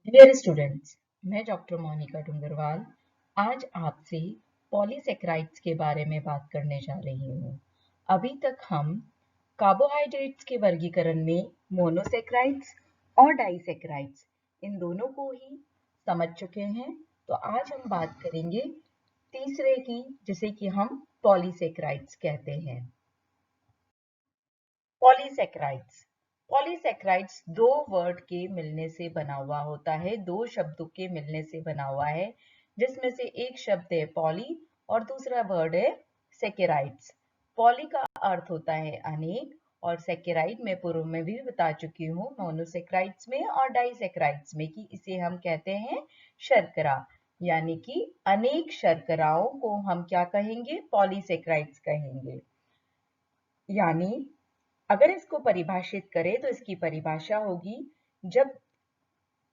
Dear students, मैं doctor Monika Dungarwal आज आपसे पॉलीसेकेराइड्स के बारे में बात करने जा रही हूँ। अभी तक हम कार्बोहाइड्रेट्स के वर्गीकरण में मोनोसेकेराइड्स और डाइसेकेराइड्स इन दोनों को ही समझ चुके हैं। तो आज हम बात करेंगे तीसरे की, जिसे कि हम पॉलीसेकेराइड्स कहते हैं। पॉलीसेकेराइड्स पॉलीसेकेराइड्स दो वर्ड के मिलने से बना हुआ होता है, दो शब्दों के मिलने से बना हुआ है, जिसमें से एक शब्द है पॉली और दूसरा वर्ड है सेकेराइड्स। पॉली का अर्थ होता है अनेक और सेकेराइड मैं पूर्व में भी बता चुकी हूँ मोनोसेकेराइड्स में और डाइसेकेराइड्स में कि इसे हम कहते हैं शर्करा, यानी कि अनेक शर्कराओं को हम क्या कहेंगे, पॉलीसेकेराइड्स कहेंगे। यानी अगर इसको परिभाषित करें तो इसकी परिभाषा होगी, जब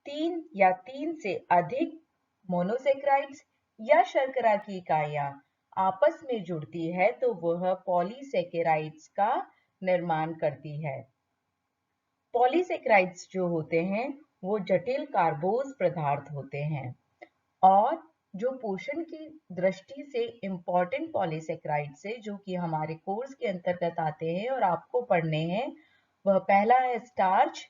तीन या तीन से अधिक मोनोसेकेराइड्स या शर्करा की इकाइयां आपस में जुड़ती है तो वह पॉलीसेकेराइड्स का निर्माण करती है। पॉलीसेकेराइड्स जो होते हैं वो जटिल कार्बोज पदार्थ होते हैं और जो पोषण की दृष्टि से इम्पॉर्टेंट पॉलीसेकेराइड्स है जो कि हमारे कोर्स के अंतर्गत आते हैं और आपको पढ़ने हैं, वह पहला है स्टार्च,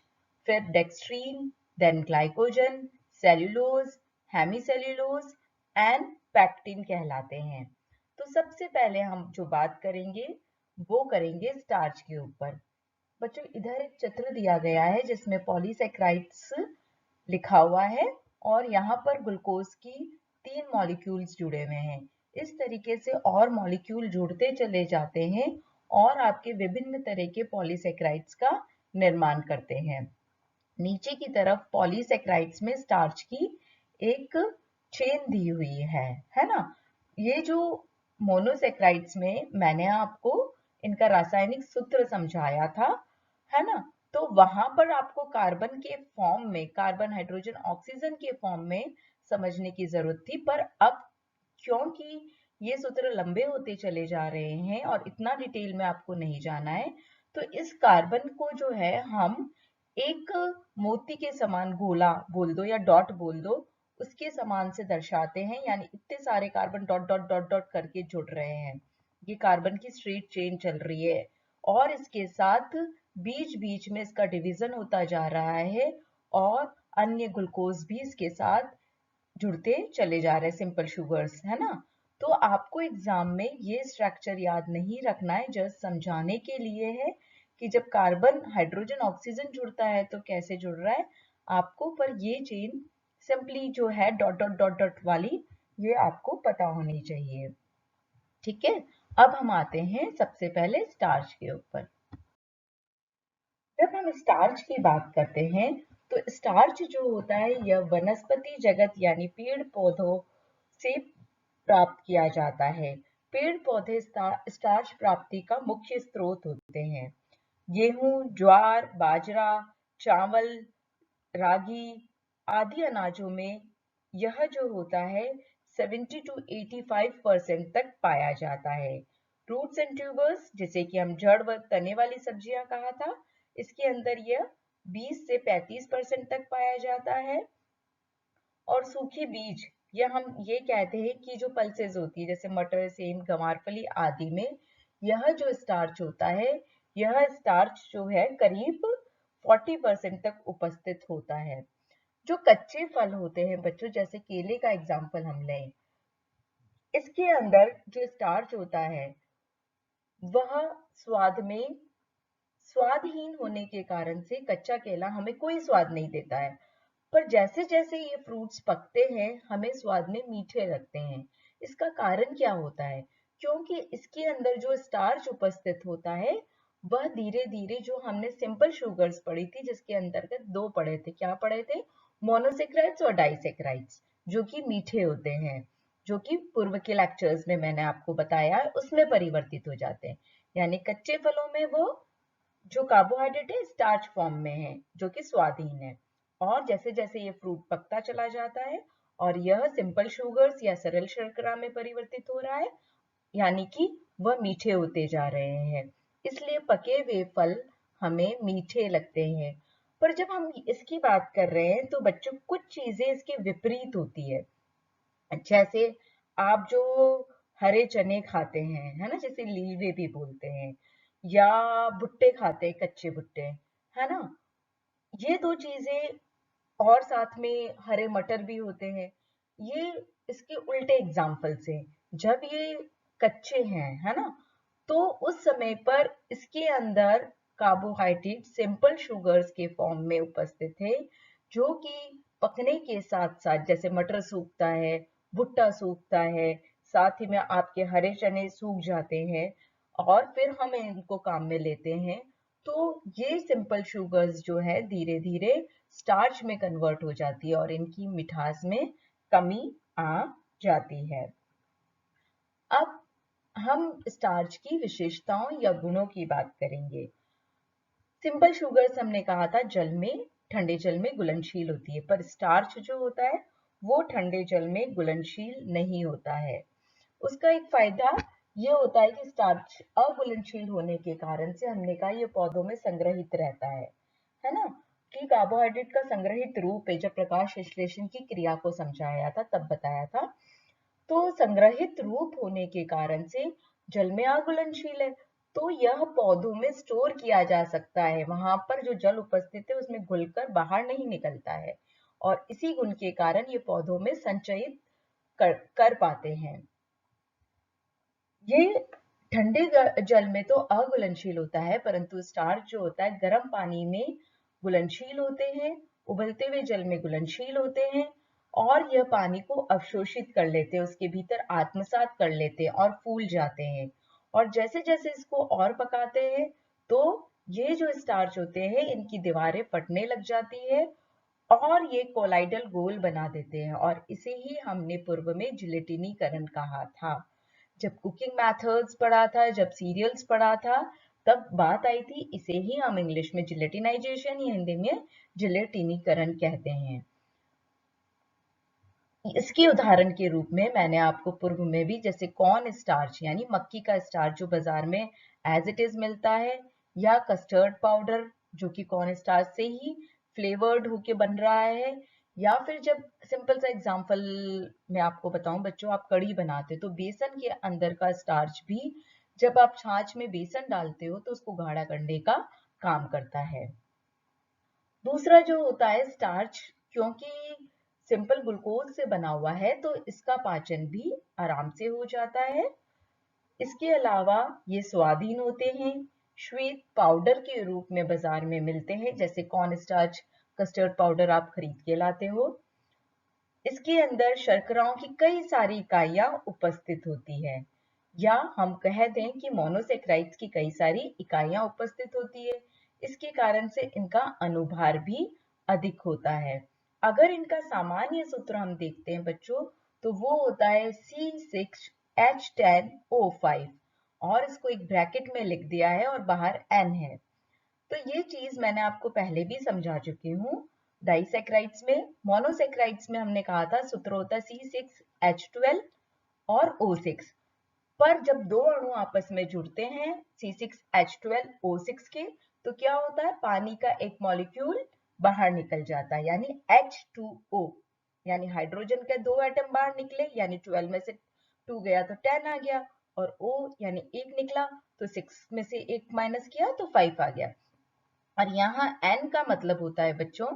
फिर dextrin, then glycogen, cellulose, hemicellulose and pectin कहलाते हैं। तो सबसे पहले हम जो बात करेंगे वो करेंगे स्टार्च के ऊपर। बच्चों, इधर एक चित्र दिया गया है जिसमें पॉलीसेकेराइड्स लिखा हुआ है और यहाँ पर ग्लूकोज की 3 मॉलिक्यूल्स जुड़े हुए हैं। इस तरीके से और मॉलिक्यूल जुड़ते चले जाते हैं और आपके विभिन्न तरह के पॉलीसेकेराइड्स का निर्माण करते हैं। नीचे की तरफ पॉलीसेकेराइड्स में स्टार्च की एक चेन दी हुई है ना। ये जो मोनोसेकेराइड्स में मैंने आपको इनका रासायनिक सूत्र समझाया था, है ना, तो वहां पर आपको कार्बन के फॉर्म में, कार्बन हाइड्रोजन ऑक्सीजन के फॉर्म में समझने की जरूरत थी, पर अब क्योंकि ये सूत्र लंबे होते चले जा रहे हैं और इतना डिटेल में आपको नहीं जाना है, तो इस कार्बन को जो है हम एक मोती के समान गोला बोल दो या डॉट बोल दो, उसके समान से दर्शाते हैं, यानी इतने सारे carbon dot dot dot dot करके जुड़ रहे हैं। ये कार्बन की स्ट्रेट चेन चल रही है और इसके साथ बीच बीच में इसका डिवीजन होता जा रहा है और अन्य ग्लूकोज भी इसके साथ जुड़ते चले जा रहे हैं, सिंपल शुगर्स, है ना। तो आपको एग्जाम में ये स्ट्रक्चर याद नहीं रखना है, जस्ट समझाने के लिए है कि जब कार्बन हाइड्रोजन ऑक्सीजन जुड़ता है तो कैसे जुड़ रहा है आपको, पर ये चेन सिंपली जो है डॉट डॉट डॉट डॉट वाली, ये आपको पता होनी चाहिए। ठीक है, अब हम आते हैं सबसे पहले स्टार्च के ऊपर। जब हम स्टार्च की बात करते हैं तो स्टार्च जो होता है यह वनस्पति जगत यानी पेड़ पौधों से प्राप्त किया जाता है। पेड़ पौधे स्टार्च प्राप्ति का मुख्य स्रोत होते हैं। गेहूं, ज्वार, बाजरा, चावल, रागी आदि अनाजों में यह जो होता है 70 to 85% तक पाया जाता है। रूट्स एंड ट्यूबर्स, जिसे कि हम जड़ व तने वाली सब्जियां कहा था, इसके अंदर यह 20 से 35% तक पाया जाता है। और सूखे बीज, या हम ये कहते हैं कि जो पल्सेस होती है जैसे मटर, सेम, गंवारफली आदि में यह जो स्टार्च होता है, यह स्टार्च जो है करीब 40% तक उपस्थित होता है। जो कच्चे फल होते हैं बच्चों, जैसे केले का एग्जाम्पल हम लें, इसके अंदर जो स्टार्च होता है वह स्वाद में स्वादहीन होने के कारण से कच्चा केला हमें कोई स्वाद नहीं देता है, पर जैसे जैसे ये फ्रूट्स पकते हैं हमें स्वाद में मीठे लगते हैं। इसका कारण क्या होता है? क्योंकि इसके अंदर जो स्टार्च उपस्थित होता है वह धीरे धीरे, जो हमने सिंपल शुगर्स पढ़ी थी जिसके अंतर्गत दो पढ़े थे, क्या पढ़े थे, मोनोसेक्राइड्स और डाइसेक्राइड्स, जो कि मीठे होते हैं, जो कि पूर्व के लेक्चर्स में मैंने आपको बताया उसमें परिवर्तित हो जाते हैं। यानी कच्चे फलों में वो जो कार्बोहाइड्रेट है स्टार्च फॉर्म में है जो कि स्वादहीन है, और जैसे जैसे ये फ्रूट पकता चला जाता है और यह सिंपल शुगर्स या सरल शर्करा में परिवर्तित हो रहा है, यानी कि वह मीठे होते जा रहे हैं, इसलिए पके हुए फल हमें मीठे लगते हैं। पर जब हम इसकी बात कर रहे हैं तो बच्चों कुछ चीजें इसके विपरीत होती है। जैसे आप जो हरे चने खाते हैं, है ना, जैसे लीवे भी बोलते हैं, या भुट्टे खाते हैं, कच्चे भुट्टे, है ना, ये दो चीजें, और साथ में हरे मटर भी होते हैं, ये इसके उल्टे एग्जाम्पल्स हैं। जब ये कच्चे हैं, है ना, तो उस समय पर इसके अंदर कार्बोहाइड्रेट सिंपल शुगर्स के फॉर्म में उपस्थित थे, जो कि पकने के साथ साथ, जैसे मटर सूखता है, भुट्टा सूखता है, साथ ही में आपके हरे चने सूख जाते हैं, और फिर हम इनको काम में लेते हैं, तो ये सिंपल शुगर्स जो है धीरे धीरे स्टार्च में कन्वर्ट हो जाती है और इनकी मिठास में कमी आ जाती है। अब हम स्टार्च की विशेषताओं या गुणों की बात करेंगे। सिंपल शुगर्स हमने कहा था जल में, ठंडे जल में घुलनशील होती है, पर स्टार्च जो होता है वो ठंडे जल में घुलनशील नहीं होता है। उसका एक फायदा ये होता है कि स्टार्च अघुलनशील होने के कारण से हमने कहा ये पौधों में संग्रहित रहता है ना, कि कार्बोहाइड्रेट का संग्रहित रूप है। जब प्रकाश संश्लेषण की क्रिया को समझाया था तब बताया था। तो संग्रहित रूप होने के कारण से जल में अघुलनशील है, तो यह पौधों में स्टोर किया जा सकता है। वहां पर जो जल उपस्थित है उसमें घुलकर बाहर नहीं निकलता है, और इसी गुण के कारण ये पौधों में संचयित कर पाते हैं। ये ठंडे जल में तो अघुलनशील होता है, परंतु स्टार्च जो होता है गर्म पानी में घुलनशील होते हैं, उबलते हुए जल में घुलनशील होते हैं, और यह पानी को अवशोषित कर लेते हैं, उसके भीतर आत्मसात कर लेते हैं और फूल जाते हैं। और जैसे जैसे इसको और पकाते हैं तो ये जो स्टार्च होते हैं इनकी दीवारें फटने लग जाती है, और ये कोलाइडल गोल बना देते हैं, और इसे ही हमने पूर्व में जिलेटिनीकरण कहा था। जब कुकिंग मेथड्स पढ़ा था, जब सीरियल्स पढ़ा था, तब बात आई थी, इसे ही हम इंग्लिश में जिलेटिनाइजेशन या हिंदी में जिलेटिनीकरण कहते हैं। इसके उदाहरण के रूप में मैंने आपको पूर्व में भी, जैसे कॉर्न स्टार्च यानी मक्की का स्टार्च जो बाजार में एज इट इज मिलता है, या कस्टर्ड पाउडर जो कि कॉर्न स्टार्च से ही फ्लेवर्ड होके बन रहा है, या फिर जब सिंपल सा एग्जांपल मैं आपको बताऊं बच्चों, आप कढ़ी बनाते तो बेसन के अंदर का स्टार्च भी जब आप छाछ में बेसन डालते हो तो उसको गाढ़ा करने का काम करता है। दूसरा जो होता है स्टार्च, क्योंकि सिंपल ग्लूकोज से बना हुआ है तो इसका पाचन भी आराम से हो जाता है। इसके अलावा ये स्वादहीन होते हैं, श्वेत पाउडर के रूप में बाजार में मिलते हैं, जैसे कॉर्न स्टार्च कस्टर्ड पाउडर आप खरीद के लाते हो। इसके अंदर शर्कराओं की कई सारी इकाइयां उपस्थित होती है, या हम कह दें कि मोनोसेक्राइड्स की कई सारी इकाइयां उपस्थित होती है। इसके कारण से इनका अनुभार भी अधिक होता है। अगर इनका सामान्य सूत्र हम देखते हैं बच्चों, तो वो होता है C6H10O5, और इसको एक ब्रैकेट में लिख दिया है और बाहर N है। तो ये चीज मैंने आपको पहले भी समझा चुकी हूँ। डाइसेक्राइड्स में, मोनोसेक्राइड्स में हमने कहा था सूत्र होता है C6H12 और O6, पर जब दो अणु आपस में जुड़ते हैं C6H12O6 के, तो क्या होता है, पानी का एक मॉलिक्यूल बाहर निकल जाता है, यानी H2O, यानी हाइड्रोजन के दो एटम बाहर निकले, यानी 12 में से 2 गया तो 10 आ गया, और O यानी एक निकला तो 6 में से एक माइनस किया तो 5 आ गया। और यहाँ n का मतलब होता है बच्चों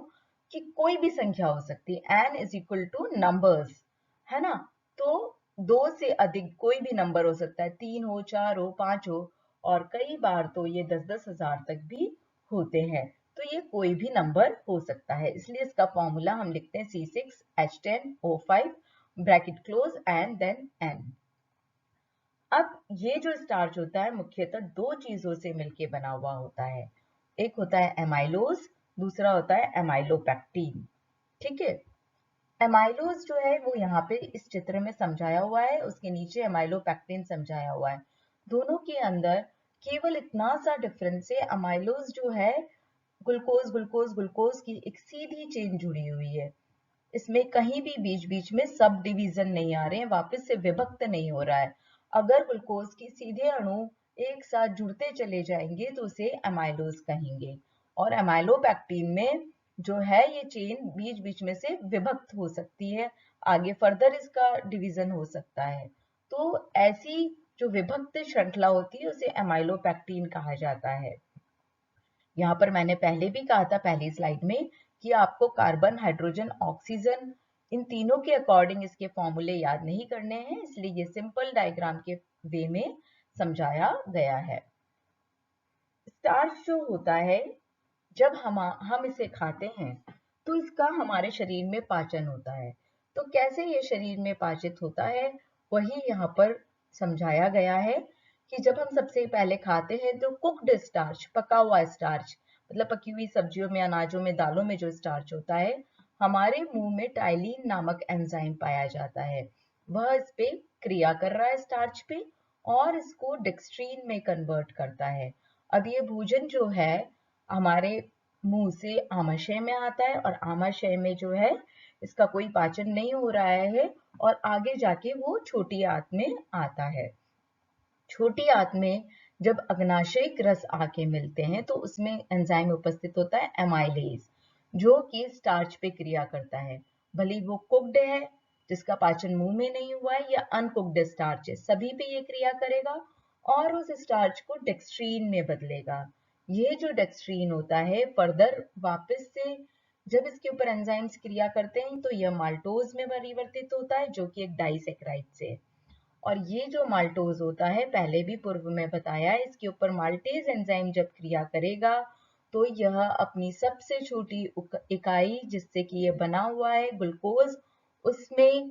कि कोई भी संख्या हो सकती है, n is equal two numbers, है ना, तो दो से अधिक कोई भी नंबर हो सकता है, 3 हो, 4 हो, 5 हो, और कई बार तो ये 10-10 हजार तक भी होते हैं। तो ये कोई भी नंबर हो सकता है, इसलिए इसका फॉर्मूला हम लिखते हैं C6H10O5 bracket close and then n। अब ये जो स्टार्च होता है मुख्यतः दो चीजों से मिलकर बना हुआ होता है, एक होता है एमाइलोज, दूसरा होता है एमाइलोपेक्टिन। ठीक है, एमाइलोज जो है वो यहाँ पे इस चित्र में समझाया हुआ है, उसके नीचे एमाइलोपेक्टिन समझाया हुआ है। दोनों के अंदर केवल इतना सा डिफरेंस है, अमाइलोज जो है ग्लूकोज ग्लूकोज ग्लूकोज की एक सीधी चेन जुड़ी हुई है, इसमें कहीं भी बीच बीच में सब डिवीजन नहीं आ रहे हैं, वापस से विभक्त नहीं हो रहा है। अगर ग्लूकोज की सीधे अणु एक साथ जुड़ते चले जाएंगे तो उसे एमाइलोज कहेंगे, और एमाइलोपेक्टिन में जो है ये चेन बीच बीच में से विभक्त हो सकती है, आगे फर्दर इसका डिवीजन हो सकता है। तो ऐसी जो विभक्त श्रृंखला होती है उसे एमाइलोपेक्टिन कहा जाता है। यहाँ पर मैंने पहले भी कहा था पहली स्लाइड में कि आपको कार्बन, हाइड्रोजन, ऑक्सीजन इन तीनों के अकॉर्डिंग इसके फॉर्मूले याद नहीं करने हैं, इसलिए ये सिंपल डायग्राम के वे में समझाया गया है। स्टार्च जो होता है जब हम इसे खाते हैं तो इसका हमारे शरीर में पाचन होता है। तो कैसे ये शरीर में पाचित होता है वही यहाँ पर समझाया गया है कि जब हम सबसे पहले खाते हैं तो कुक्ड स्टार्च, पका हुआ स्टार्च, मतलब पकी हुई सब्जियों में, अनाजों में, दालों में जो स्टार्च होता है, हमारे मुंह में टाइलिन नामक एंजाइम पाया जाता है। वह इस पे क्रिया कर रहा है स्टार्च पे और इसको डेक्स्ट्रीन में कन्वर्ट करता है। अब ये भोजन जो है हमारे मुंह से आमाशय में आता है और आमाशय में जो है इसका कोई पाचन नहीं हो रहा है और आगे जाके वो छोटी आंत में आता है। छोटी आंत में जब अग्नाशयिक रस आके मिलते हैं तो उसमें एंजाइम उपस्थित होता है एमाइलेज, जो कि स्टार्च पे क्रिया करता है। भले वो कुक्ड है जिसका पाचन मुंह में नहीं हुआ है या अनकुक्ड स्टार्च है, सभी पे ये क्रिया करेगा और उस स्टार्च को डेक्स्ट्रीन में बदलेगा। ये जो डेक्स्ट्रीन होता है फर्दर वापस से जब इसके ऊपर एंजाइम्स क्रिया करते हैं तो यह माल्टोज में परिवर्तित होता है, जो कि एक डाइसेक्राइड से। और ये जो माल्टोज होता है पहले भी पूर्व में बताया है, इसके ऊपर माल्टेज एंजाइम जब क्रिया करेगा तो यह अपनी सबसे छोटी इकाई जिससे कि ये बना हुआ है ग्लूकोज, उसमें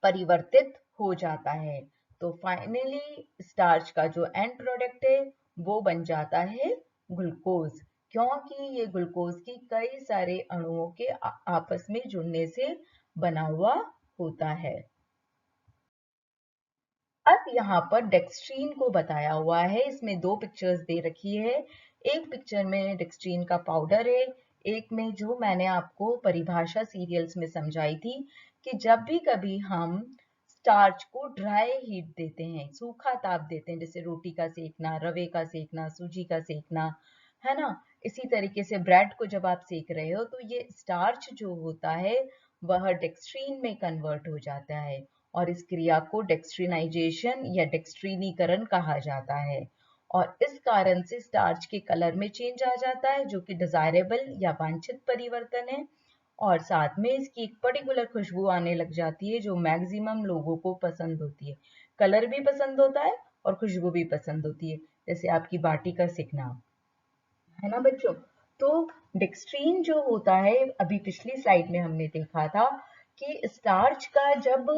परिवर्तित हो जाता है। तो फाइनली स्टार्च का जो एंड प्रोडक्ट है वो बन जाता है ग्लूकोज, क्योंकि ये ग्लूकोज की कई सारे अणुओं के आपस में जुड़ने से बना हुआ होता है। अब यहाँ पर डेक्स्ट्रीन को बताया हुआ है, इसमें दो पिक्चर्स दे रखी है। एक पिक्चर में डेक्स्ट्रीन का पाउडर है, एक में जो मैंने आपको परिभाषा सीरियल्स में समझाई थी कि जब भी कभी हम स्टार्च को ड्राई हीट देते हैं, सूखा ताप देते हैं, जैसे रोटी का सेकना, रवे का सेकना, सूजी का सेकना, है ना, इसी तरीके से ब्रेड को जब आप सेक रहे हो तो ये स्टार्च जो होता है वह डेक्स्ट्रीन में कन्वर्ट हो जाता है और इस क्रिया को डेक्स्ट्रीनाइजेशन या डेक्स्ट्रीनीकरण कहा जाता है। और इस कारण से स्टार्च के कलर में चेंज आ जाता है, जो कि डिजायरेबल या वांछित परिवर्तन है, और साथ में इसकी एक पर्टिकुलर खुशबू आने लग जाती है जो मैक्सिमम लोगों को पसंद होती है। कलर भी पसंद होता है और खुशबू भी पसंद होती है, जैसे आपकी बाटी का सिकना, है ना बच्चों। तो डेक्स्ट्रीन जो होता है, अभी पिछली स्लाइड में हमने देखा था कि स्टार्च का जब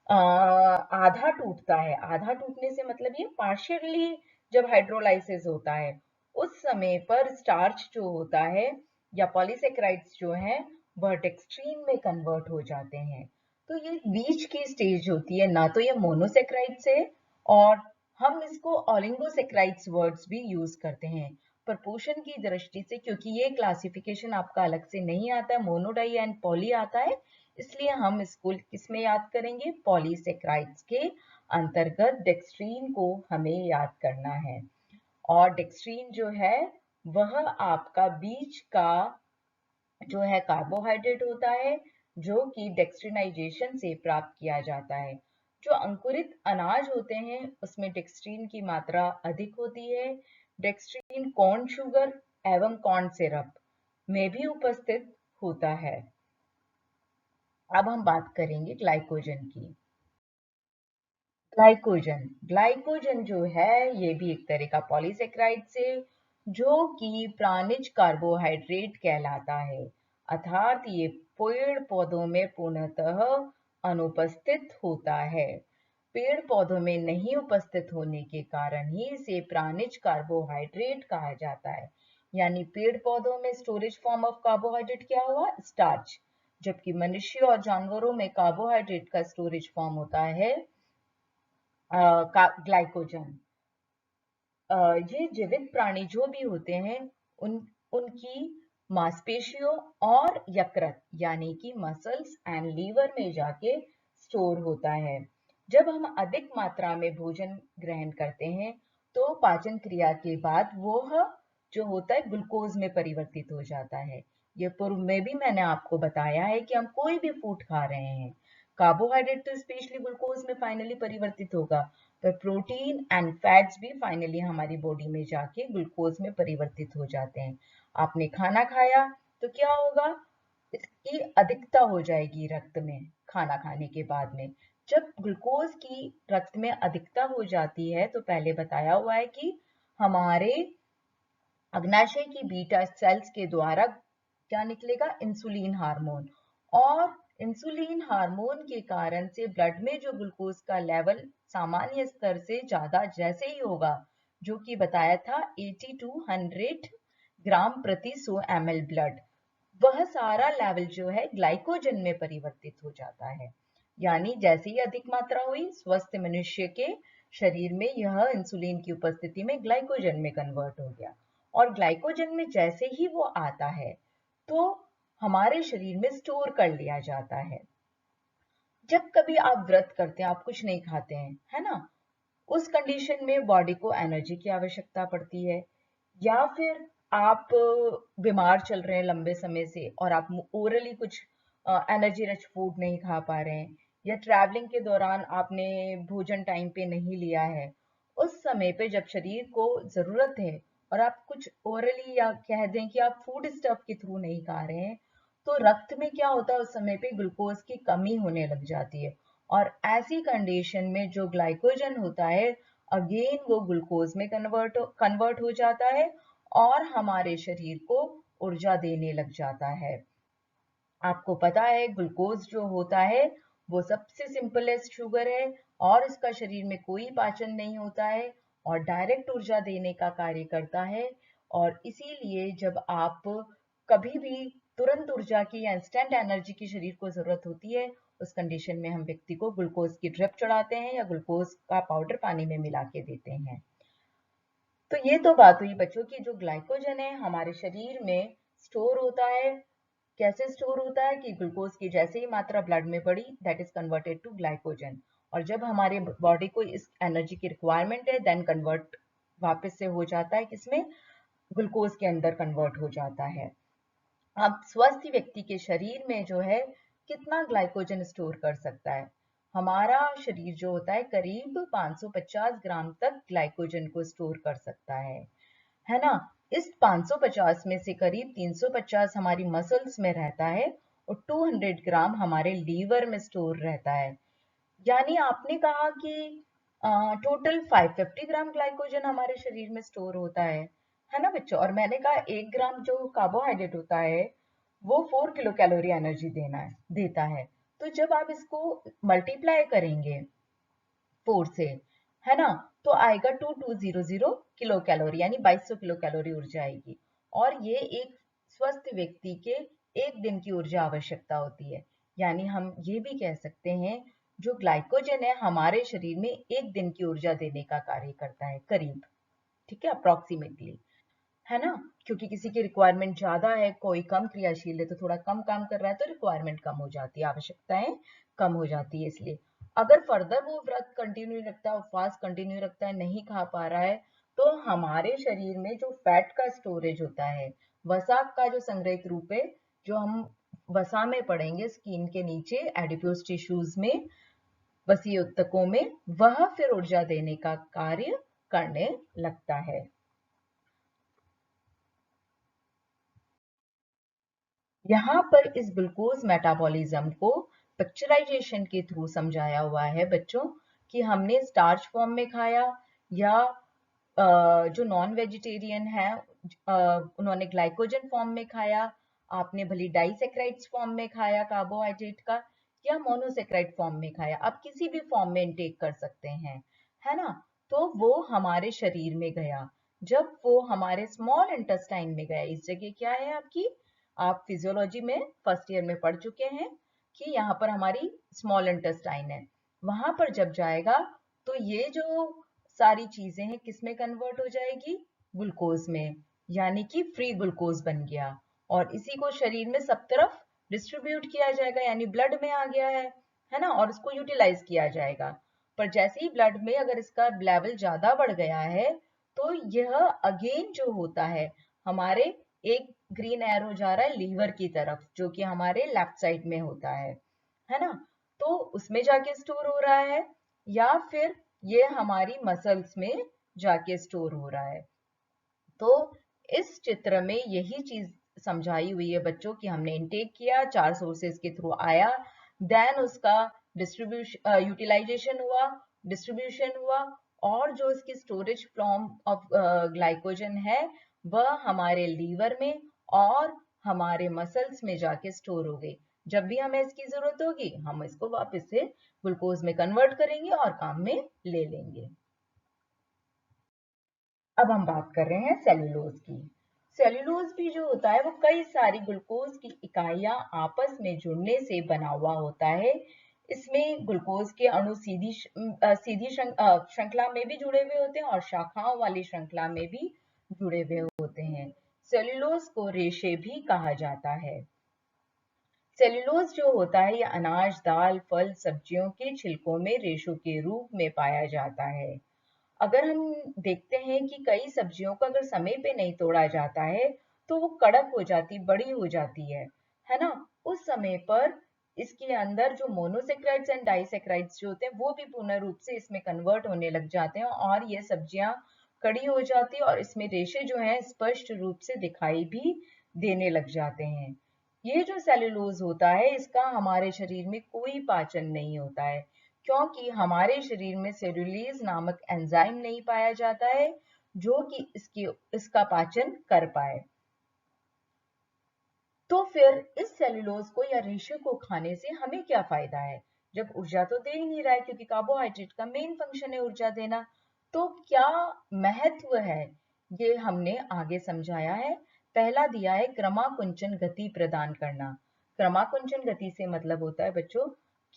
आधा टूटता है, आधा टूटने से मतलब ये पार्शियली जब हाइड्रोलाइसिस होता है उस समय पर स्टार्च जो होता है या पॉलीसेकेराइड्स जो है वह डेक्स्ट्रीन में कन्वर्ट हो जाते हैं। तो ये बीच की स्टेज होती है, ना तो ये मोनोसेकेराइड्स है और हम इसको ऑलिगोसेकेराइड्स वर्ड्स भी यूज करते हैं प्रपोर्शन की दृष्टि से, क्योंकि ये क्लासिफिकेशन आपका अलग से नहीं आता है, मोनोडाई एंड पॉली आता है, इसलिए हम इसको किसमें याद करेंगे, पॉलीसेकेराइड्स के अंतर्गत डेक्स्ट्रीन को हमें याद करना है। और डेक्स्ट्रीन जो है वह आपका बीच का जो है कार्बोहाइड्रेट होता है जो कि डेक्स्ट्रीनाइजेशन से प्राप्त किया जाता है। जो अंकुरित अनाज होते हैं उसमें डेक्स्ट्रीन की मात्रा अधिक होती है। डेक्स्ट्रीन कॉर्न शुगर एवं कॉर्न सिरप में भी उपस्थित होता है। अब हम बात करेंगे ग्लाइकोजन की। ग्लाइकोजन, ग्लाइकोजन जो है ये भी एक तरह का पॉलीसेकेराइड से जो कि प्राणिज कार्बोहाइड्रेट कहलाता है, अर्थात ये पेड़ पौधों में पूर्णतः अनुपस्थित होता है। पेड़ पौधों में नहीं उपस्थित होने के कारण ही इसे प्राणिज कार्बोहाइड्रेट कहा जाता है। यानी पेड़ पौधों में स्टोरेज फॉर्म ऑफ कार्बोहाइड्रेट क्या हुआ, स्टार्च, जबकि मनुष्य और जानवरों में कार्बोहाइड्रेट का स्टोरेज फॉर्म होता है ग्लाइकोजन। ये जीवित प्राणी जो भी होते हैं उनकी मांसपेशियों और यकृत यानी कि मसल्स एंड लीवर में जाके स्टोर होता है। जब हम अधिक मात्रा में भोजन ग्रहण करते हैं तो पाचन क्रिया के बाद वह जो होता है ग्लूकोज में परिवर्तित हो जाता है। ये पूर्व में भी मैंने आपको बताया है कि हम कोई भी फूड खा रहे हैं, कार्बोहाइड्रेट तो स्पेशली ग्लूकोज में फाइनली परिवर्तित होगा, पर प्रोटीन एंड फैट्स भी फाइनली हमारी बॉडी में जाके ग्लूकोज में परिवर्तित हो जाते हैं। आपने खाना खाया तो क्या होगा, इसकी अधिकता हो जाएगी रक्त में खाना खाने के बाद में। जब ग्लूकोज की रक्त में अधिकता हो जाती है तो पहले बताया हुआ है कि हमारे अग्नाशय की बीटा सेल्स के द्वारा क्या निकलेगा, इंसुलिन हार्मोन। और इंसुलिन हार्मोन के कारण से ब्लड में जो ग्लूकोज का लेवल सामान्य स्तर से ज्यादा जैसे ही होगा, जो कि बताया था 80 to 100 ग्राम प्रति 100 ml ब्लड, वह सारा लेवल जो है ग्लाइकोजन में परिवर्तित हो जाता है। यानी जैसे ही अधिक मात्रा हुई, स्वस्थ मनुष्य के शरीर में यह इंसुलिन की उपस्थिति में ग्लाइकोजन में कन्वर्ट हो गया। और ग्लाइकोजन में जैसे ही वो आता है तो हमारे शरीर में स्टोर कर लिया जाता है। जब कभी आप व्रत करते हैं, आप कुछ नहीं खाते हैं, है ना, उस कंडीशन में बॉडी को एनर्जी की आवश्यकता पड़ती है। या फिर आप बीमार चल रहे हैं लंबे समय से और आप ओरली कुछ एनर्जी रिच फूड नहीं खा पा रहे हैं, या ट्रैवलिंग के दौरान आपने भोजन टाइम पे नहीं लिया है, उस समय पे जब शरीर को जरूरत है और आप कुछ ओरली या कह दें कि आप फूड स्टफ के थ्रू नहीं खा रहे हैं, तो रक्त में क्या होता है, उस समय पे ग्लूकोज की कमी होने लग जाती है। और ऐसी कंडीशन में जो ग्लाइकोजन होता है, अगेन वो ग्लूकोज में कन्वर्ट हो जाता है और हमारे शरीर को ऊर्जा देने लग जाता है। आपको पता है ग्लूकोज जो होता है वो सबसे सिंपलेस्ट शुगर है और इसका शरीर में कोई पाचन नहीं होता है और डायरेक्ट ऊर्जा देने का कार्य करता है। और इसीलिए जब आप कभी भी तुरंत ऊर्जा की या इंस्टेंट एनर्जी की शरीर को जरूरत होती है, उस कंडीशन में हम व्यक्ति को ग्लूकोज की ड्रिप चढ़ाते हैं या ग्लूकोज का पाउडर पानी में मिला के देते हैं। तो ये तो बात हुई बच्चों की जो ग्लाइकोजन है हमारे शरीर में स्टोर होता है। कैसे स्टोर होता है कि ग्लूकोज की जैसे ही मात्रा ब्लड में बढ़ी, that is converted to glycogen. और जब हमारे बॉडी को इस एनर्जी की रिक्वायरमेंट है, देन कन्वर्ट वापस से हो जाता है किसमें, ग्लूकोज के अंदर कन्वर्ट हो जाता है। अब स्वस्थ व्यक्ति के शरीर में जो है कितना ग्लाइकोजन स्टोर कर सकता है, हमारा शरीर जो होता है करीब 550 ग्राम तक ग्लाइकोजन को स्टोर कर सकता है ना। इस 550 में से करीब 350 हमारी मसल्स में रहता है और 200 ग्राम हमारे लीवर में स्टोर रहता है। यानी आपने कहा कि टोटल 550 ग्राम ग्लाइकोजन हमारे शरीर में स्टोर होता है ना बच्चों। और मैंने कहा 1 ग्राम जो कार्बोहाइड्रेट होता है वो 4 किलो कैलोरी एनर्जी देता है। तो जब आप इसको मल्टीप्लाई करेंगे 4 से, है ना, तो आएगा 2200 किलो कैलोरी, यानी 2200 किलो कैलोरी ऊर्जा आएगी। और ये एक स्वस्थ व्यक्ति के एक दिन की ऊर्जा आवश्यकता होती है। यानी हम ये भी कह सकते हैं जो ग्लाइकोजन है हमारे शरीर में एक दिन की ऊर्जा देने का कार्य करता है करीब, ठीक है, अप्रोक्सीमेटली, है ना। क्योंकि किसी की रिक्वायरमेंट ज्यादा है, कोई कम क्रियाशील है तो थोड़ा कम काम कर रहा है तो रिक्वायरमेंट कम हो जाती है, आवश्यकताएं कम हो जाती है। इसलिए अगर फर्दर वो व्रत कंटिन्यू रखता है, उपवास कंटिन्यू रखता है, नहीं खा पा रहा है, तो हमारे शरीर में जो फैट का स्टोरेज होता है, वसा का जो संग्रहित रूप है, जो हम वसा में पढ़ेंगे स्किन के नीचे एडिपोज टिश्यूज में, वसीय ऊतकों में, वह फिर ऊर्जा देने का कार्य करने लगता है। यहाँ पर इस ग्लूकोज मेटाबॉलिज्म को पिक्चराइजेशन के थ्रू समझाया हुआ है बच्चों, कि हमने स्टार्च फॉर्म में खाया या जो नॉन वेजिटेरियन है उन्होंने ग्लाइकोजन फॉर्म में खाया, आपने भली डाइसेक्राइड्स फॉर्म में खाया कार्बोहाइड्रेट का, या मोनोसेक्राइड फॉर्म में खाया, आप किसी भी फॉर्म में इनटेक कर सकते हैं, है ना। तो वो हमारे शरीर में गया, जब वो हमारे स्मॉल इंटेस्टाइन में गया, इस जगह क्या है आपकी, आप फिजियोलॉजी में फर्स्ट ईयर में पढ़ चुके हैं कि यहाँ पर हमारी स्मॉल इंटेस्टाइन है, वहां पर जब जाएगा तो ये जो सारी चीजें हैं किसमें कन्वर्ट हो जाएगी, ग्लूकोज में, यानी कि फ्री ग्लूकोज बन गया और इसी को शरीर में सब तरफ डिस्ट्रीब्यूट किया जाएगा, यानी ब्लड में आ गया है ना, और इसको यूटिलाइज किया जाएगा। पर जैसे ही ब्लड में अगर इसका लेवल ज्यादा बढ़ गया है तो यह अगेन जो होता है हमारे एक ग्रीन एरो जा रहा है लीवर की तरफ जो कि हमारे लेफ्ट साइड में होता है ना। तो उसमें जाके स्टोर हो रहा है या फिर ये हमारी मसल्स में जाके स्टोर हो रहा है। तो इस चित्र में यही चीज समझाई हुई है बच्चों की हमने इनटेक किया, 4 सोर्सेज के थ्रू आया, देन उसका डिस्ट्रीब्यूशन यूटिलाइजेशन हुआ, डिस्ट्रीब्यूशन हुआ, और जो इसकी स्टोरेज फॉर्म ऑफ ग्लाइकोजन है वह हमारे लीवर में और हमारे मसल्स में जाके स्टोर हो गई। जब भी हमें इसकी जरूरत होगी हम इसको वापस से ग्लूकोज में कन्वर्ट करेंगे और काम में ले लेंगे। अब हम बात कर रहे हैं सेल्यूलोज की। सेल्यूलोज भी जो होता है वो कई सारी ग्लूकोज की इकाइयां आपस में जुड़ने से बना हुआ होता है। इसमें ग्लूकोज के अणु सीधी श्रृंखला में भी जुड़े हुए होते हैं और शाखाओं वाली श्रृंखला में भी जुड़े हुए होते हैं। सेल्यूलोज को रेशे भी कहा जाता है। सेल्यूलोज जो होता है यह अनाज, दाल, फल, सब्जियों के छिलकों में रेशों के रूप में पाया जाता है। अगर हम देखते हैं कि कई सब्जियों को अगर समय पे नहीं तोड़ा जाता है तो वो कड़क हो जाती, बड़ी हो जाती है ना। उस समय पर इसके अंदर जो मोनोसेक्राइड्स एंड डाइसेक्राइड्स जो होते हैं वो भी पूर्ण रूप से इसमें कन्वर्ट होने लग जाते हैं और ये सब्जियां कड़ी हो जाती है और इसमें रेशे जो हैं स्पष्ट रूप से दिखाई भी देने लग जाते हैं। ये जो सेल्यूलोज होता है इसका हमारे शरीर में कोई पाचन नहीं होता है क्योंकि हमारे शरीर में सेल्यूलेज नामक एंजाइम नहीं पाया जाता है जो कि इसका पाचन कर पाए। तो फिर इस सेल्यूलोज को या रेशे को खाने से हमें क्या फायदा है जब ऊर्जा तो दे ही नहीं रहा है क्योंकि कार्बोहाइड्रेट का मेन फंक्शन है ऊर्जा देना। तो क्या महत्व है ये हमने आगे समझाया है। पहला दिया है क्रमाकुंचन गति प्रदान करना। क्रमाकुंचन गति से मतलब होता है बच्चों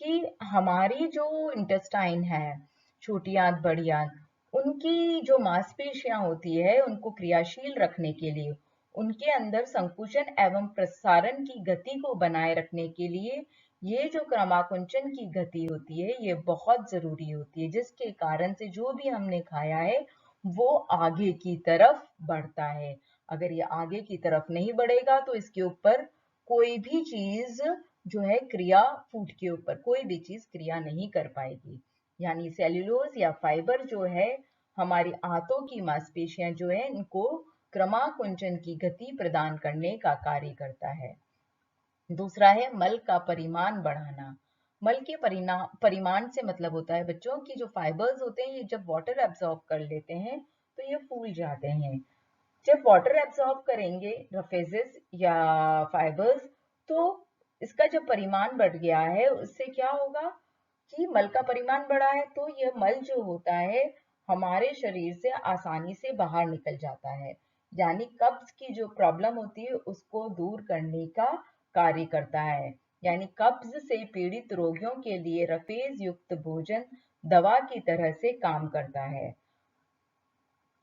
कि हमारी जो इंटेस्टाइन है, छोटी आंत बड़ी आंत, उनकी जो मांसपेशियां होती है उनको क्रियाशील रखने के लिए, उनके अंदर संकुचन एवं प्रसारण की गति को बनाए रखने के लिए ये जो क्रमाकुंचन की गति होती है ये बहुत जरूरी होती है, जिसके कारण से जो भी हमने खाया है वो आगे की तरफ बढ़ता है। अगर ये आगे की तरफ नहीं बढ़ेगा तो इसके ऊपर कोई भी चीज जो है क्रिया, फूड के ऊपर कोई भी चीज क्रिया नहीं कर पाएगी। यानी सेल्यूलोज या फाइबर जो है हमारी आंतों की मांसपेशियां जो है इनको क्रमाकुंचन की गति प्रदान करने का कार्य करता है। दूसरा है मल का परिमाण बढ़ाना। मल के परिमाण से मतलब होता है बच्चों की जो फाइबर्स होते हैं ये जब वाटर एब्जॉर्ब कर लेते हैं तो ये फूल जाते हैं। जब वाटर एब्जॉर्ब करेंगे रफेजेस या फाइबर्स तो इसका जब परिमाण बढ़ गया है उससे क्या होगा कि मल का परिमाण बढ़ा है तो यह मल जो होता है हमारे शरीर से आसानी से बाहर निकल जाता है। यानी कब्ज की जो प्रॉब्लम होती है उसको दूर करने का कार्य करता है। यानी कब्ज से पीड़ित रोगियों के लिए रफेज युक्त भोजन दवा की तरह से काम करता है।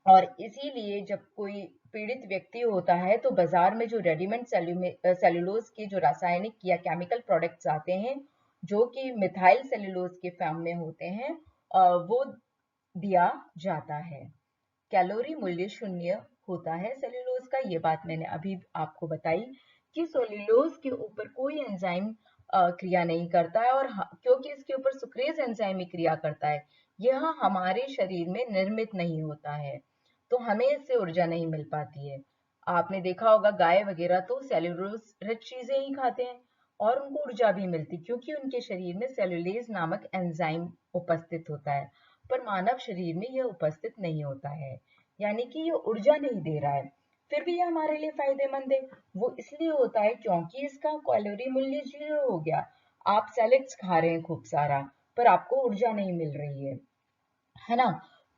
और इसीलिए जब कोई पीड़ित व्यक्ति होता है तो बाजार में जो रेडीमेड सेल्यूलोज के जो रासायनिक या केमिकल प्रोडक्ट्स आते हैं जो कि मिथाइल सेल्यूलोज के फॉर्म में होते हैं वो दिया जाता है। कैलोरी मूल्य शून्य होता है सेल्यूलोज का, ये बात मैंने अभी आपको बताई कि सेल्यूलोज के ऊपर कोई एंजाइम क्रिया नहीं करता है और क्योंकि इसके ऊपर सुक्रेज एंजाइम ही क्रिया करता है यह हमारे शरीर में निर्मित नहीं होता है तो हमें इससे ऊर्जा नहीं मिल पाती है। आपने देखा होगा गाय वगैरह तो सेल्यूलोज रिच चीजें ही खाते हैं और उनको ऊर्जा भी मिलती क्योंकि उनके शरीर में सेल्यूलेज नामक एंजाइम उपस्थित होता है, पर मानव शरीर में यह उपस्थित नहीं होता है। यानी कि ये ऊर्जा नहीं दे रहा है फिर भी ये हमारे लिए फायदेमंद है। वो इसलिए होता है क्योंकि इसका कैलोरी मूल्य 0 हो गया। आप सैलेड्स खा रहे हैं खूब सारा पर आपको ऊर्जा नहीं मिल रही है ना।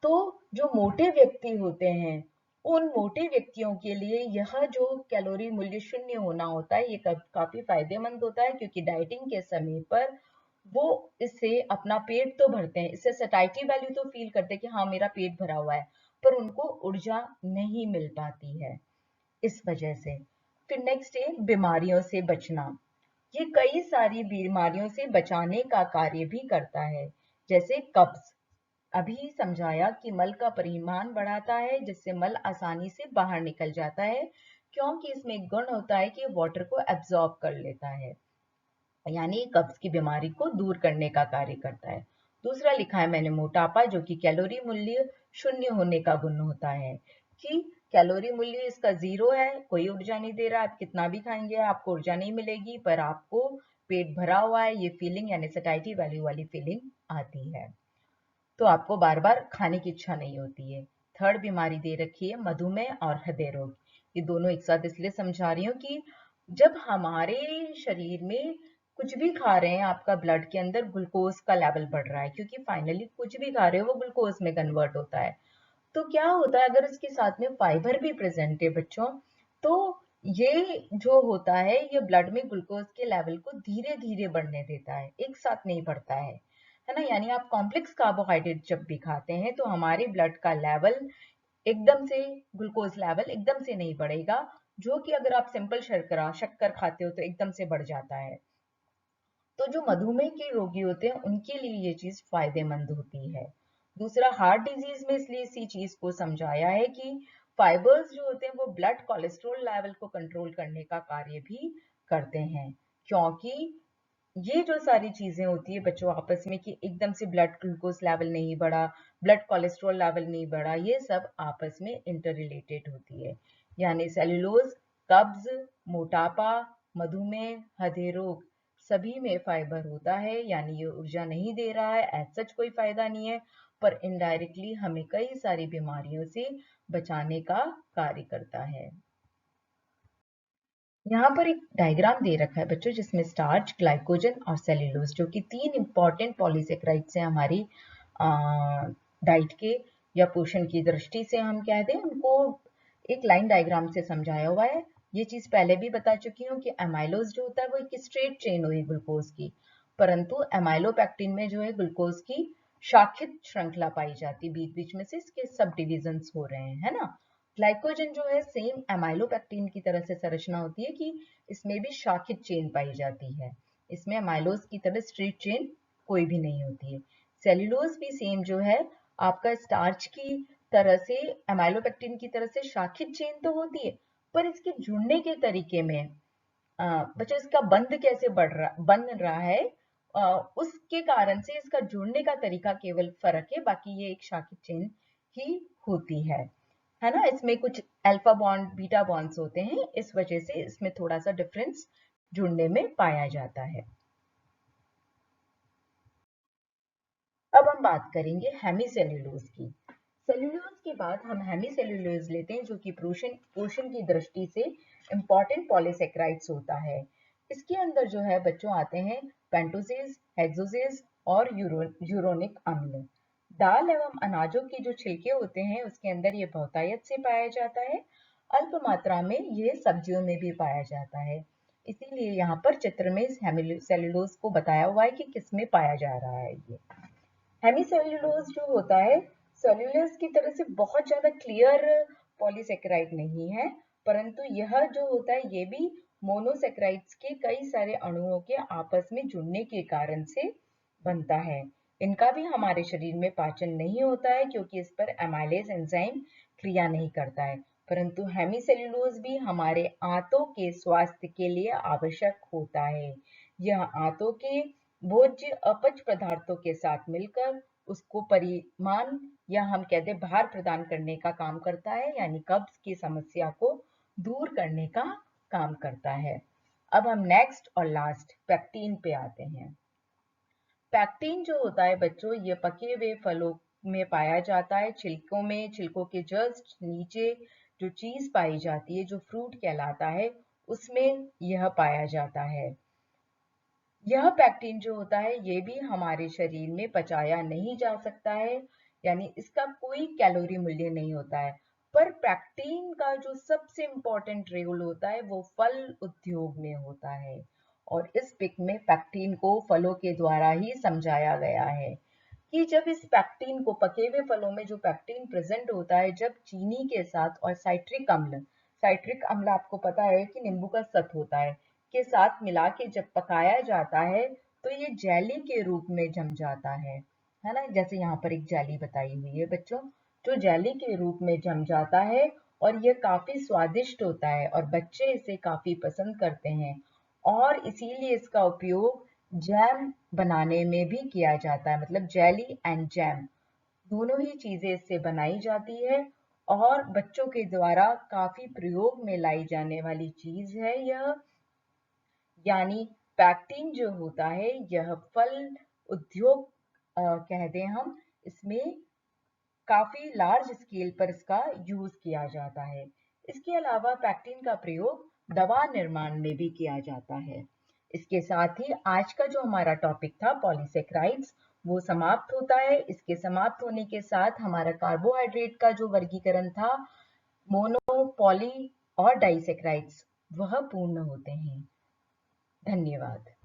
तो जो मोटे व्यक्ति होते हैं उन मोटे व्यक्तियों के लिए यह जो कैलोरी मूल्य शून्य होना होता है ये काफी फायदेमंद होता है क्योंकि डाइटिंग के समय पर वो इससे अपना पेट तो भरते हैं, इससे सटाइटी वैल्यू तो फील करते हैं कि हाँ मेरा पेट भरा हुआ है, पर उनको ऊर्जा नहीं मिल पाती है इस वजह से। फिर नेक्स्ट है बीमारियों से बचना। ये कई सारी बीमारियों से बचाने का कार्य भी करता है जैसे कब्ज। अभी समझाया कि मल का परिमाण बढ़ाता है जिससे मल आसानी से बाहर निकल जाता है, क्योंकि इसमें एक गुण होता है कि वाटर को एब्जॉर्ब कर लेता है, यानी कब्ज की बीमारी को दूर करने का कार्य करता है। दूसरा लिखा है मैंने मोटापा, जो कि कैलोरी मूल्य शून्य होने का गुण होता है, कि कैलोरी मूल्य इसका 0 है, कोई ऊर्जा नहीं दे रहा, आप कितना भी खाएंगे आपको ऊर्जा नहीं मिलेगी, पर आपको पेट भरा हुआ है ये फीलिंग, यानी सैटिस्फाइड वैल्यू वाली फीलिंग आती है, तो आपको बार बार खाने की इच्छा नहीं होती है। थर्ड बीमारी दे रखी है मधुमेह और हृदय रोग। ये दोनों एक साथ इसलिए समझा रही हूँ कि जब हमारे शरीर में कुछ भी खा रहे हैं, आपका ब्लड के अंदर ग्लूकोज का लेवल बढ़ रहा है, क्योंकि फाइनली कुछ भी खा रहे हो वो ग्लूकोज में कन्वर्ट होता है। तो क्या होता है, अगर इसके साथ में फाइबर भी प्रेजेंट है बच्चों, तो ये जो होता है ये ब्लड में ग्लूकोज के लेवल को धीरे धीरे बढ़ने देता है, एक साथ नहीं बढ़ता है ना। यानी आप कॉम्प्लेक्स कार्बोहाइड्रेट जब भी खाते हैं तो हमारे ब्लड का लेवल एकदम से, ग्लूकोज लेवल एकदम से नहीं बढ़ेगा, जो कि अगर आप सिंपल शर्करा शक्कर खाते हो तो एकदम से बढ़ जाता है। तो जो मधुमेह के रोगी होते हैं उनके लिए ये चीज फायदेमंद होती है। दूसरा, हार्ट डिजीज में इसलिए इसी चीज को समझाया है कि फाइबर्स जो होते हैं वो ब्लड कोलेस्ट्रॉल लेवल को कंट्रोल करने का कार्य भी करते हैं, क्योंकि ये जो सारी चीजें होती है बच्चों आपस में कि एकदम से ब्लड ग्लूकोज लेवल नहीं बढ़ा, ब्लड कोलेस्ट्रॉल लेवल नहीं बढ़ा, ये सब आपस में इंटर रिलेटेड होती है। यानी सेल्यूलोज, कब्ज, मोटापा, मधुमेह, हृदय रोग, सभी में फाइबर होता है, यानी ये ऊर्जा नहीं दे रहा है, एज सच कोई फायदा नहीं है, पर इनडायरेक्टली हमें कई सारी बीमारियों से बचाने का कार्य करता है। यहाँ पर एक डायग्राम दे रखा है बच्चों, जिसमें स्टार्च, ग्लाइकोजन और सेल्यूलोज, जो कि 3 इंपॉर्टेंट पॉलीसेकेराइड्स हैं हमारी डाइट के या पोषण की दृष्टि से हम कहते हैं उनको, एक लाइन डायग्राम से समझाया हुआ है। ये चीज पहले भी बता चुकी हूँ कि एमाइलोज जो होता है वो एक स्ट्रेट चेन हुई ग्लूकोज की, परंतु एमाइलोपेक्टिन में जो है ग्लूकोज की शाखित श्रृंखला पाई जाती, बीच बीच में से इसके सब डिविजन्स हो रहे हैं, है ना। ग्लाइकोजन जो है सेम एमाइलोपेक्टिन की तरह से संरचना होती है कि इसमें भी शाखित चेन पाई जाती है, इसमें एमाइलोज की तरह स्ट्रेट चेन कोई भी नहीं होती है। सेल्यूलोज भी सेम जो है आपका स्टार्च की तरह से, एमाइलोपेक्टिन की तरह से शाखित चेन तो होती है, पर इसके जुड़ने के तरीके में बच्चों इसका बंध कैसे बन रहा है, उसके कारण से इसका जुड़ने का तरीका केवल फर्क है, बाकी ये एक शाखित चेन ही होती है ना। इसमें कुछ अल्फा बॉन्ड बीटा बॉन्ड्स होते हैं, इस वजह से इसमें थोड़ा सा डिफरेंस जुड़ने में पाया जाता है। अब हम बात करेंगे हेमीसेल्यूलोज की। सेल्यूलोज के बाद हम हेमीसेल्यूलोज लेते हैं, जो कि पोषण पोषण की दृष्टि से इंपॉर्टेंट पॉलीसेक्राइड्स होता है। इसके अंदर जो है बच्चों आते हैं पेंटोसेज, हेक्सोसेज और यूरोनिक अम्ल। दाल एवं अनाजों के जो छिलके होते हैं उसके अंदर ये बहुतायत से पाया जाता है, अल्प मात्रा में ये सब्जियों में भी पाया जाता है। इसीलिए यहाँ पर चित्र में इस हेमीसेल्यूलोज को बताया हुआ है कि किसमें पाया जा रहा है। ये हेमीसेल्यूलोज जो होता है सेल्यूलोज की तरह से बहुत ज्यादा क्लियर पॉलीसेकेराइड नहीं है, परंतु यह जो होता है ये भी मोनोसेकेराइड्स के कई सारे अणुओं के आपस में जुड़ने के कारण से बनता है। इनका भी हमारे शरीर में पाचन नहीं होता है, क्योंकि इस पर एमाइलेज एंजाइम क्रिया नहीं करता है, परंतु हेमीसेल्यूलोज भी हमारे आंतों के स्वास्थ्य के लिए आवश्यक होता है। यह आंतों के भोज्य अपच पदार्थों के साथ मिलकर उसको परिमाण या हम कहते हैं भार प्रदान करने का काम करता है, यानी कब्ज की समस्या को दूर करने का काम करता है। अब हम नेक्स्ट और लास्ट पेक्टिन पे आते हैं। पेक्टिन जो होता है बच्चों ये पके हुए फलों में पाया जाता है, छिलकों में, छिलकों के जस्ट नीचे जो चीज पाई जाती है जो फ्रूट कहलाता है उसमें यह पाया जाता है। यह पैक्टिन जो होता है ये भी हमारे शरीर में पचाया नहीं जा सकता है, यानी इसका कोई कैलोरी मूल्य नहीं होता है, पर पैक्टिन का जो सबसे इंपॉर्टेंट रोल होता है वो फल उद्योग में होता है, और इस पिक में पैक्टिन को फलों के द्वारा ही समझाया गया है कि जब इस पैक्टिन को, पके हुए फलों में जो पैक्टिन प्रेजेंट होता है, जब चीनी के साथ और साइट्रिक अम्ल आपको पता है कि नींबू का सत होता है, के साथ मिला के जब पकाया जाता है तो ये जेली के रूप में जम जाता है है ना। जैसे यहाँ पर एक जेली बताई हुई है बच्चों, जो जेली के रूप में जम जाता है और ये काफी स्वादिष्ट होता है और बच्चे इसे काफी पसंद करते हैं और इसीलिए इसका उपयोग जैम बनाने में भी किया जाता है। मतलब जेली एंड जैम दोनों ही चीजें इससे बनाई जाती है और बच्चों के द्वारा काफी प्रयोग में लाई जाने वाली चीज है यह। यानी पैक्टिन जो होता है यह फल उद्योग कह दें हम, इसमें काफी लार्ज स्केल पर इसका यूज किया जाता है। इसके अलावा पैक्टिन का प्रयोग दवा निर्माण में भी किया जाता है। इसके साथ ही आज का जो हमारा टॉपिक था पॉलीसेक्राइड्स वो समाप्त होता है। इसके समाप्त होने के साथ हमारा कार्बोहाइड्रेट का जो वर्गीकरण था मोनो, पॉली और डाइसेक्राइड्स वह पूर्ण होते हैं। धन्यवाद।